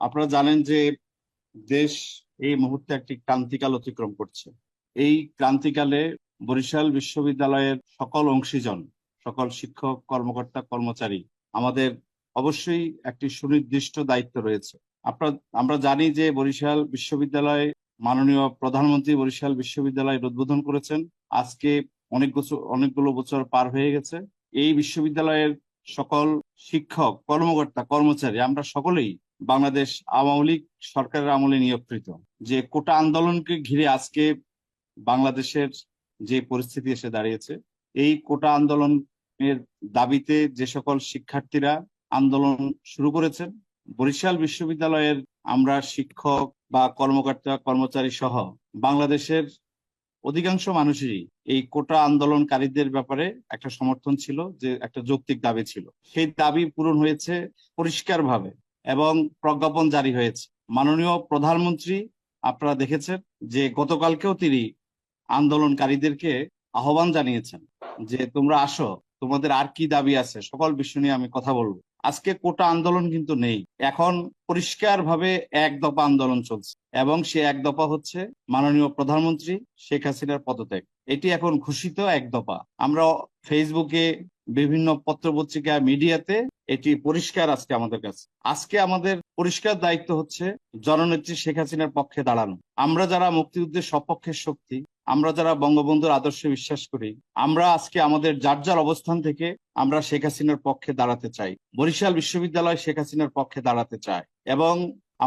আপনারা জানেন যে দেশ এই মুহূর্তে একটি ক্রান্তিকাল অতিক্রম করছে। এই ক্রান্তিকালে বরিশাল বিশ্ববিদ্যালয়ের সকল অংশীজন, সকল শিক্ষক, কর্মকর্তা, কর্মচারী আমাদের অবশ্যই একটি সুনির্দিষ্ট দায়িত্ব রয়েছে। আপনারা আমরা জানি যে বরিশাল বিশ্ববিদ্যালয়, মাননীয় প্রধানমন্ত্রী বরিশাল বিশ্ববিদ্যালয়ের উদ্বোধন করেছেন। আজকে অনেকগুলো বছর পার হয়ে গেছে। এই বিশ্ববিদ্যালয়ের সকল শিক্ষক, কর্মকর্তা, কর্মচারী আমরা সকলেই বাংলাদেশ আওয়ামী লীগ সরকারের আমলে নিয়োগকৃত। যে কোটা আন্দোলনকে ঘিরে আজকে বাংলাদেশের যে পরিস্থিতি এসে দাঁড়িয়েছে, এই কোটা আন্দোলনের দাবিতে যে সকল শিক্ষার্থীরা আন্দোলন শুরু করেছেন, বরিশাল বিশ্ববিদ্যালয়ের আমরা শিক্ষক বা কর্মকর্তা, কর্মচারী সহ বাংলাদেশের অধিকাংশ মানুষেরই এই কোটা আন্দোলনকারীদের ব্যাপারে একটা সমর্থন ছিল, যে একটা যৌক্তিক দাবি ছিল। সেই দাবি পূরণ হয়েছে পরিষ্কারভাবে এবং প্রজ্ঞাপন জারি হয়েছে। মাননীয় প্রধানমন্ত্রী, আপনারা দেখেছেন যে গতকালকেও তিনি আন্দোলনকারীদেরকে আহ্বান জানিয়েছেন যে তোমরা আসো, তোমাদের আর কি দাবি আছে, সকল বিষয় নিয়ে আমি কথা বলবো। আজকে কোটা আন্দোলন কিন্তু নেই, এখন পরিষ্কারভাবে এক দফা আন্দোলন চলছে এবং সে এক দফা হচ্ছে মাননীয় প্রধানমন্ত্রী শেখ হাসিনার পদত্যাগ। এটি এখন ঘোষিত এক দফা। আমরা ফেসবুকে, বিভিন্ন পত্রপত্রিকা, মিডিয়াতে এটি পরিষ্কার আজকে আমাদের কাছে। আজকে আমাদের পরিষ্কার দায়িত্ব হচ্ছে জননেত্রী শেখ হাসিনার পক্ষে দাঁড়ানো। আমরা যারা মুক্তিযুদ্ধের সপক্ষের শক্তি, আমরা যারা বঙ্গবন্ধুর আদর্শে বিশ্বাস করি, আমরা আজকে আমাদের যার যার অবস্থান থেকে আমরা শেখ হাসিনার পক্ষে দাঁড়াতে চাই। বরিশাল বিশ্ববিদ্যালয় শেখ হাসিনার পক্ষে দাঁড়াতে চায় এবং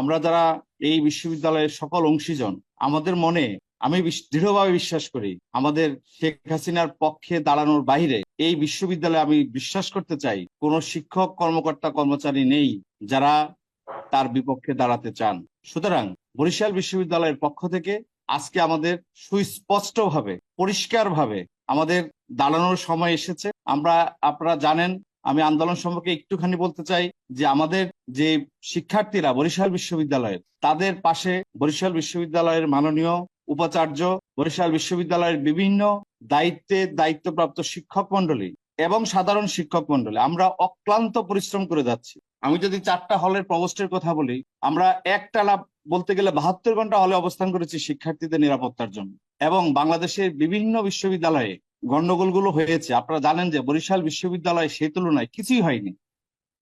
আমরা যারা এই বিশ্ববিদ্যালয়ের সকল অংশীজন, আমাদের মনে আমি দৃঢ়ভাবে বিশ্বাস করি আমাদের শেখ হাসিনার পক্ষে দাঁড়ানোর বাইরে এই বিশ্ববিদ্যালয়ে আমি বিশ্বাস করতে চাই কোনো শিক্ষক, কর্মকর্তা, কর্মচারী নেই যারা তার বিপক্ষে দাঁড়াতে চান। সুতরাং বরিশাল বিশ্ববিদ্যালয়ের পক্ষ থেকে আজকে আমাদের সুস্পষ্টভাবে, পরিষ্কারভাবে আমাদের দাঁড়ানোর সময় এসেছে। আপনারা জানেন, আমি আন্দোলন সম্পর্কে একটুখানি বলতে চাই যে আমাদের যে শিক্ষার্থীরা বরিশাল বিশ্ববিদ্যালয়ের, তাদের পাশে বরিশাল বিশ্ববিদ্যালয়ের মাননীয় উপাচার্য, বরিশাল বিশ্ববিদ্যালয়ের বিভিন্ন দায়িত্বপ্রাপ্ত শিক্ষক মন্ডলী এবং সাধারণ শিক্ষক মন্ডলী আমরা অক্লান্ত পরিশ্রম করে যাচ্ছি। আমি যদি 4টা হলের প্রভোস্টের কথা বলি, আমরা একটানা বলতে গেলে 72 ঘন্টা হলে অবস্থান করেছি শিক্ষার্থীদের নিরাপত্তার জন্য। এবং বাংলাদেশের বিভিন্ন বিশ্ববিদ্যালয়ে গন্ডগোলগুলো হয়েছে। আপনারা জানেন যে বরিশাল বিশ্ববিদ্যালয়ে সেই তুলনায় কিছুই হয়নি।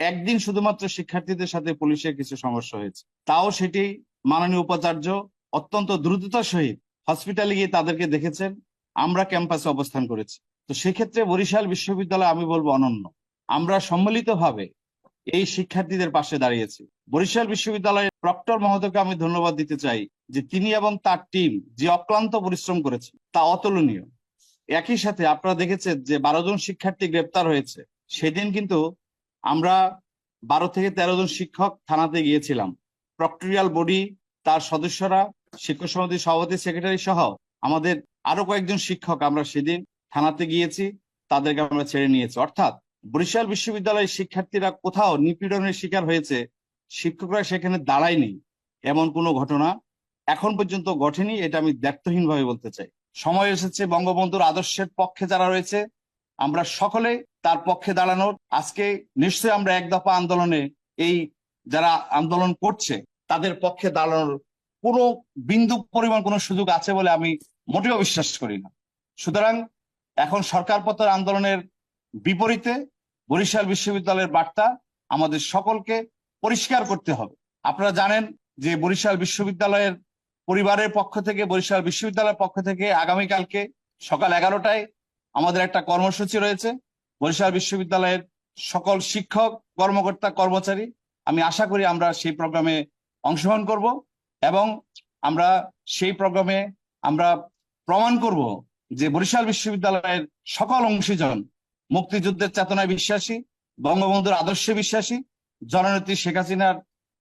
একদিন শুধুমাত্র শিক্ষার্থীদের সাথে পুলিশের কিছু সমস্যা হয়েছে, তাও সেটি মাননীয় উপাচার্য অত্যন্ত দ্রুততার সহিত হসপিটালে গিয়ে তাদেরকে দেখেছেন। আমরা ক্যাম্পাসে অবস্থান করেছি। তো সেক্ষেত্রে বরিশাল বিশ্ববিদ্যালয় আমি বলবো অনন্য। আমরা সম্মিলিতভাবে এই শিক্ষার্থীদের পাশে দাঁড়িয়েছি। বরিশাল বিশ্ববিদ্যালয়ের প্রক্টর মহোদয়কে আমি ধন্যবাদ দিতে চাই যে তিনি এবং তার টিম যে অক্লান্ত পরিশ্রম করেছে তা অতুলনীয়। একই সাথে আপনারা দেখেছেন যে 12 জন শিক্ষার্থী গ্রেপ্তার হয়েছে। সেদিন কিন্তু আমরা 12 থেকে 13 জন শিক্ষক থানাতে গিয়েছিলাম। প্রক্টোরিয়াল বডি, তার সদস্যরা, শিক্ষক সমিতির সভাপতি, সেক্রেটারি সহ আমাদের আরো কয়েকজন শিক্ষক আমরা সেদিন থানাতে গিয়েছি, তাদেরকে আমরা ছেড়ে নিয়েছি। অর্থাৎ বরিশাল বিশ্ববিদ্যালয়ের শিক্ষার্থীরা কোথাও নিপীড়নের শিকার হয়েছে, শিক্ষকরা সেখানে দাঁড়ায়নি, এমন কোনো ঘটনা এখন পর্যন্ত ঘটেনি। এটা আমি দ্ব্যর্থহীন ভাবে বলতে চাই। সময় এসেছে বঙ্গবন্ধুর আদর্শের পক্ষে যারা রয়েছে আমরা সকলে তার পক্ষে দাঁড়ানোর। আজকে নিশ্চয়ই আমরা এক দফা আন্দোলনে এই যারা আন্দোলন করছে তাদের পক্ষে দাঁড়ানোর কোনো বিন্দু পরিমাণ কোনো সুযোগ আছে বলে আমি মোটেও বিশ্বাস করি না। সুতরাং এখন সরকারপতন আন্দোলনের বিপরীতে বরিশাল বিশ্ববিদ্যালয়ের বার্তা আমাদের সকলকে পরিষ্কার করতে হবে। আপনারা জানেন যে বরিশাল বিশ্ববিদ্যালয়ের পরিবারের পক্ষ থেকে, বরিশাল বিশ্ববিদ্যালয়ের পক্ষ থেকে আগামীকালকে সকাল 11টায় আমাদের একটা কর্মসূচি রয়েছে। বরিশাল বিশ্ববিদ্যালয়ের সকল শিক্ষক, কর্মকর্তা, কর্মচারী, আমি আশা করি আমরা সেই প্রোগ্রামে অংশগ্রহণ করব এবং আমরা সেই প্রোগ্রামে আমরা প্রমাণ করব যে বরিশাল বিশ্ববিদ্যালয়ের সকল অংশীজন মুক্তিযুদ্ধের চেতনায় বিশ্বাসী, বঙ্গবন্ধুর আদর্শে বিশ্বাসী, জননেত্রী শেখ হাসিনার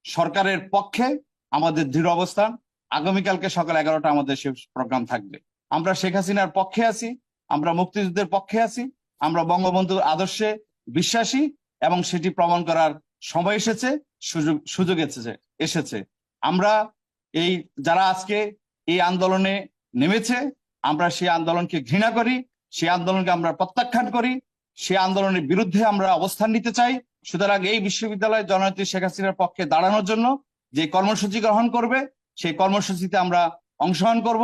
সরকারের পক্ষে আমাদের দৃঢ় অবস্থান। আগামীকালকে সকাল 11টা আমাদের সে প্রোগ্রাম থাকবে। আমরা শেখ হাসিনার পক্ষে আছি, আমরা মুক্তিযুদ্ধের পক্ষে আছি, আমরা বঙ্গবন্ধুর আদর্শে বিশ্বাসী এবং সেটি প্রমাণ করার সময় এসেছে, সুযোগ এসেছে। আমরা এই যারা আজকে এই আন্দোলনে নেমেছে, আমরা সেই আন্দোলনকে ঘৃণা করি, সেই আন্দোলনকে আমরা প্রত্যাখ্যান করি, সেই আন্দোলনের বিরুদ্ধে আমরা অবস্থান নিতে চাই। সুতরাং এই বিশ্ববিদ্যালয় জননেত্রী শেখ হাসিনার পক্ষে দাঁড়ানোর জন্য যে কর্মসূচি গ্রহণ করবে সেই কর্মসূচিতে আমরা অংশগ্রহণ করব।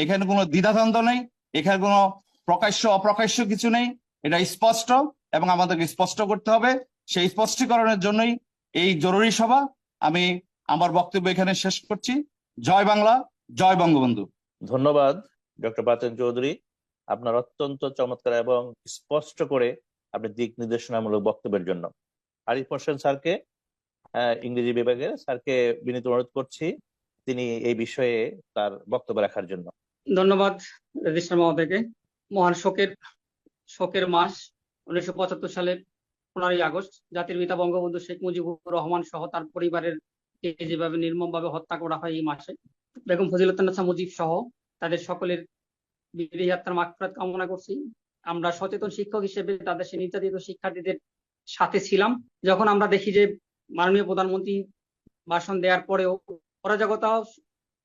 এখানে কোনো দ্বিধাদ্বন্দ্ব নেই, এখানে কোনো প্রকাশ্য অপ্রকাশ্য কিছু নেই, এটা স্পষ্ট এবং আমাদেরকে স্পষ্ট করতে হবে। সেই স্পষ্টীকরণের জন্যই এই জরুরি সভা। আমি আমার বক্তব্য এখানে শেষ করছি। জয় বাংলা, জয় বঙ্গবন্ধু। ধন্যবাদ ডক্টর বাতেন চৌধুরী, আপনার অত্যন্ত চমৎকার এবং স্পষ্ট করে আপনি দিক নির্দেশনামূলক বক্তব্যের জন্য। আরিফ হোসেন স্যারকে, ইংরেজি বিভাগের স্যারকে বিনীত অনুরোধ করছি তিনি এই বিষয়ে তার বক্তব্য রাখার জন্য। ধন্যবাদ রেজিস্ট্রার মহোদয়কে। মহান শোকের মাস 1975 সালের 15ই আগস্ট জাতির পিতা বঙ্গবন্ধু শেখ মুজিবুর রহমান সহ তার পরিবারের যেভাবে নির্মমভাবে হত্যা করা হয় এই মাসে, বেগম ফজিলাতুন্নেছা মুজিব সহ তাদের সকলের বিদেহী আত্মার মাগফিরাত কামনা করছি। আমরা সচেতন শিক্ষক হিসেবে তাদের সেই নির্যাতিত শিক্ষার্থীদের সাথে ছিলাম। যখন আমরা দেখি যে মাননীয় প্রধানমন্ত্রী ভাষণ দেওয়ার পরেও অরাজকতা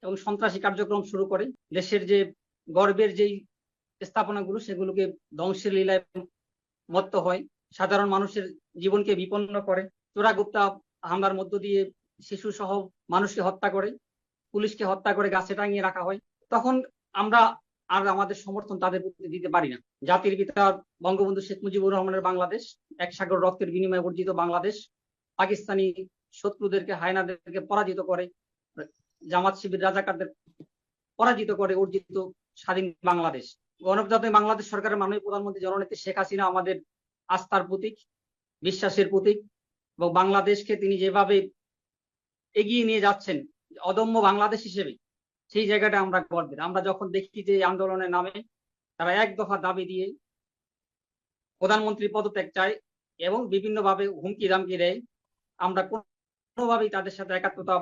এবং সন্ত্রাসী কার্যক্রম শুরু করে দেশের যে গর্বের যেই স্থাপনাগুলো সেগুলোকে ধ্বংসের লীলায় মত্ত হয়, সাধারণ মানুষের জীবনকে বিপন্ন করে, চোরাগুপ্তা হামলার মধ্য দিয়ে শিশু সহ মানুষকে হত্যা করে, পুলিশকে হত্যা করে গাছে টাঙিয়ে রাখা হয়, তখন আমরা আর আমাদের সমর্থন তাদের প্রতি দিতে পারি না। জাতির পিতা বঙ্গবন্ধু শেখ মুজিবুর রহমানের বাংলাদেশ, এক সাগর রক্তের বিনিময়ে অর্জিত বাংলাদেশ, পাকিস্তানি শত্রুদেরকে হায়নাদেরকে পরাজিত করে, জামাত শিবির রাজাকারদের পরাজিত করে অর্জিত স্বাধীন বাংলাদেশ। গণপ্রজাতন্ত্রী বাংলাদেশ সরকারের মাননীয় প্রধানমন্ত্রী জননেত্রী শেখ হাসিনা আমাদের আস্থার প্রতীক, বিশ্বাসের প্রতীক, এবং বাংলাদেশকে তিনি যেভাবে এগিয়ে নিয়ে যাচ্ছেন অদম্য বাংলাদেশ হিসেবে, সেই জায়গাটা আমরা গর্বের। আমরা যখন দেখি যে আন্দোলনের নামে তারা এক দফা দাবি দিয়ে প্রধানমন্ত্রী পদত্যাগ চায় এবং বিভিন্নভাবে হুমকি দামকি দেয়, আমরা কোনোভাবেই তাদের সাথে একাত্মতা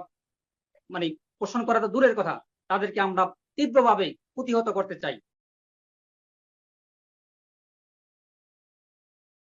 পোষণ করা তো দূরের কথা, তাদেরকে আমরা তীব্রভাবে প্রতিহত করতে চাই।